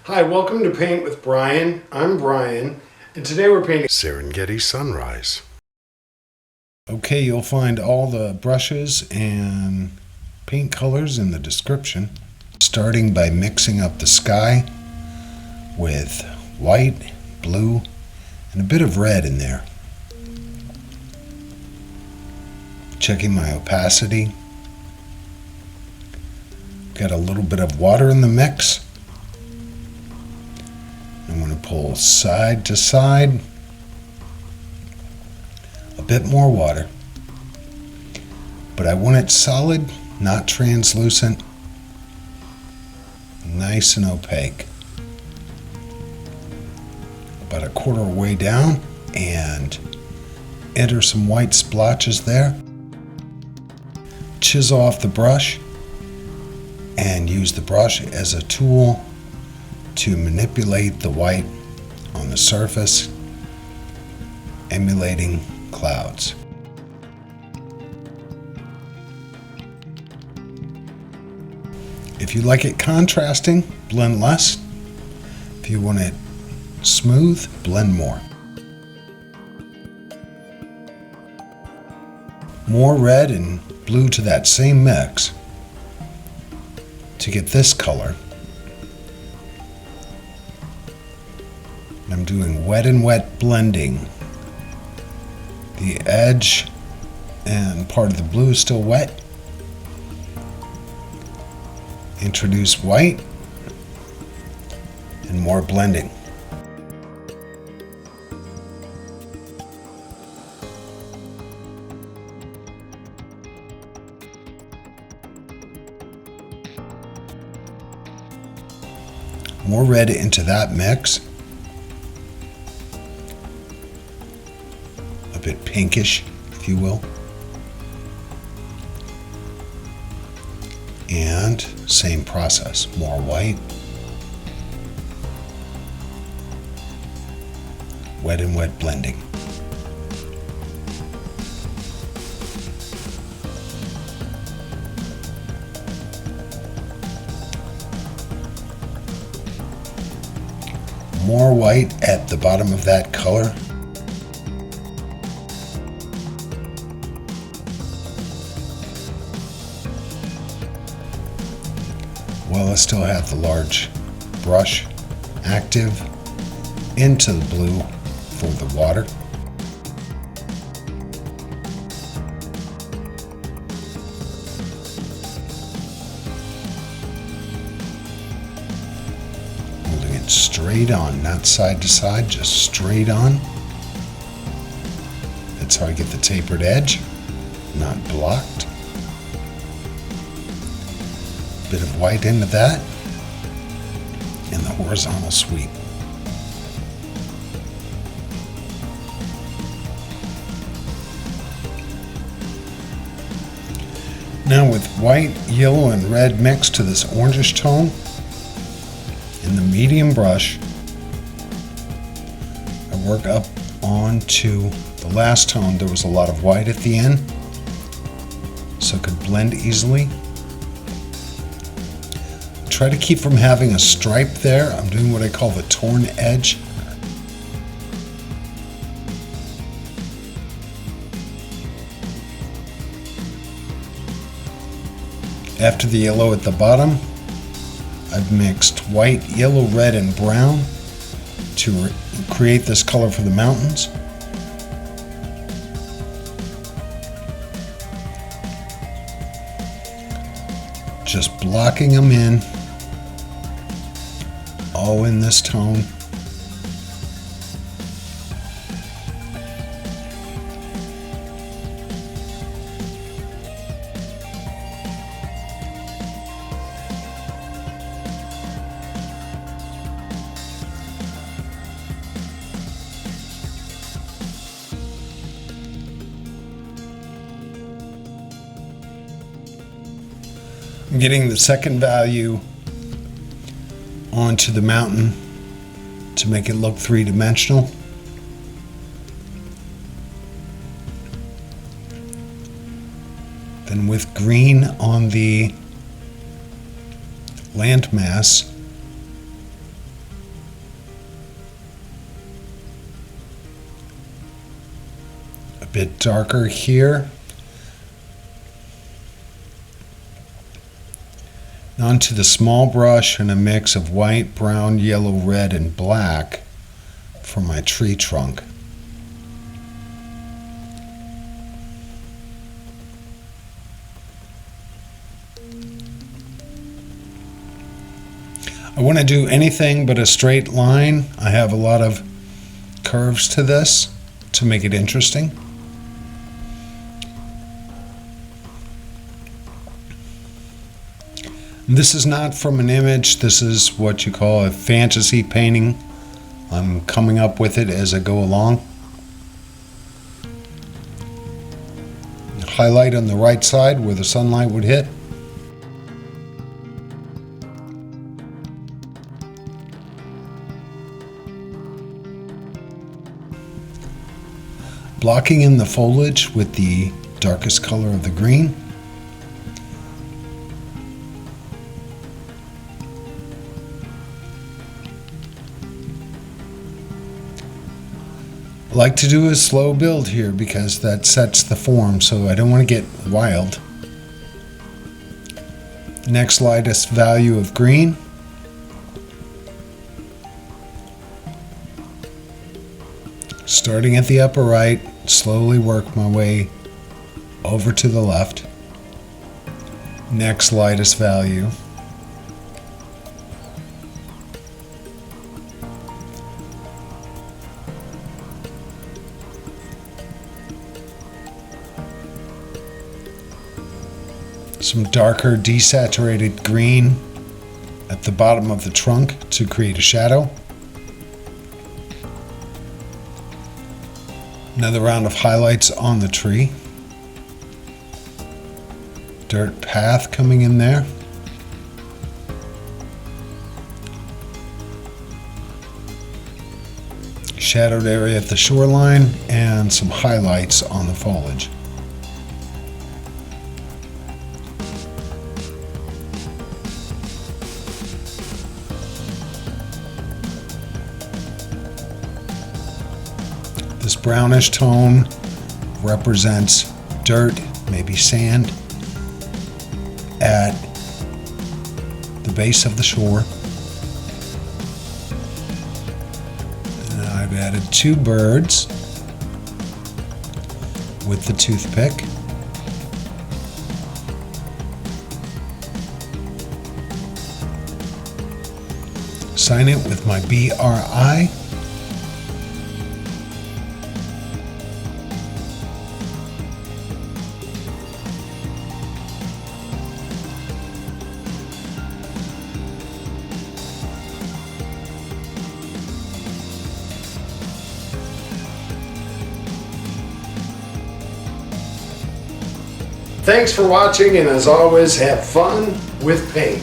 Hi, welcome to Paint with Brian. I'm Brian, and today we're painting Serengeti Sunrise. Okay, you'll find all the brushes and paint colors in the description. Starting by mixing up the sky with white, blue, and a bit of red in there. Checking my opacity. Got a little bit of water in the mix. I'm going to pull side to side. A bit more water. But I want it solid, not translucent. Nice and opaque. About a quarter way down, and enter some white splotches there. Chisel off the brush and use the brush as a tool to manipulate the white on the surface, emulating clouds. If you like it contrasting, blend less. If you want it smooth, blend more. More red and blue to that same mix to get this color. I'm doing wet and wet blending. The edge and part of the blue is still wet. Introduce white and more blending. More red into that mix. A bit pinkish, if you will. And same process, more white. Wet and wet blending. More white at the bottom of that color. While I still have the large brush active into the blue for the water. Holding it straight on, not side to side, just straight on. That's how I get the tapered edge, not blocked. Bit of white into that, and the horizontal sweep. Now with white, yellow, and red mixed to this orangish tone, in the medium brush, I work up onto the last tone. There was a lot of white at the end, so it could blend easily. Try to keep from having a stripe there. I'm doing what I call the torn edge. After the yellow at the bottom, I've mixed white, yellow, red, and brown to create this color for the mountains. Just blocking them in. All in this tone. I'm getting the second value onto the mountain to make it look three-dimensional. Then with green on the landmass, bit darker here. Onto the small brush and a mix of white, brown, yellow, red, and black for my tree trunk. I want to do anything but a straight line. I have a lot of curves to this to make it interesting. This is not from an image. This is what you call a fantasy painting. I'm coming up with it as I go along. Highlight on the right side where the sunlight would hit. Blocking in the foliage with the darkest color of the green. I like to do a slow build here because that sets the form, so I don't want to get wild. Next lightest value of green. Starting at the upper right, slowly work my way over to the left. Next lightest value. Some darker desaturated green at the bottom of the trunk to create a shadow. Another round of highlights on the tree. Dirt path coming in there. Shadowed area at the shoreline and some highlights on the foliage. This brownish tone represents dirt, maybe sand, at the base of the shore. And I've added 2 birds with the toothpick. Sign it with my BRI. Thanks for watching, and as always, have fun with paint.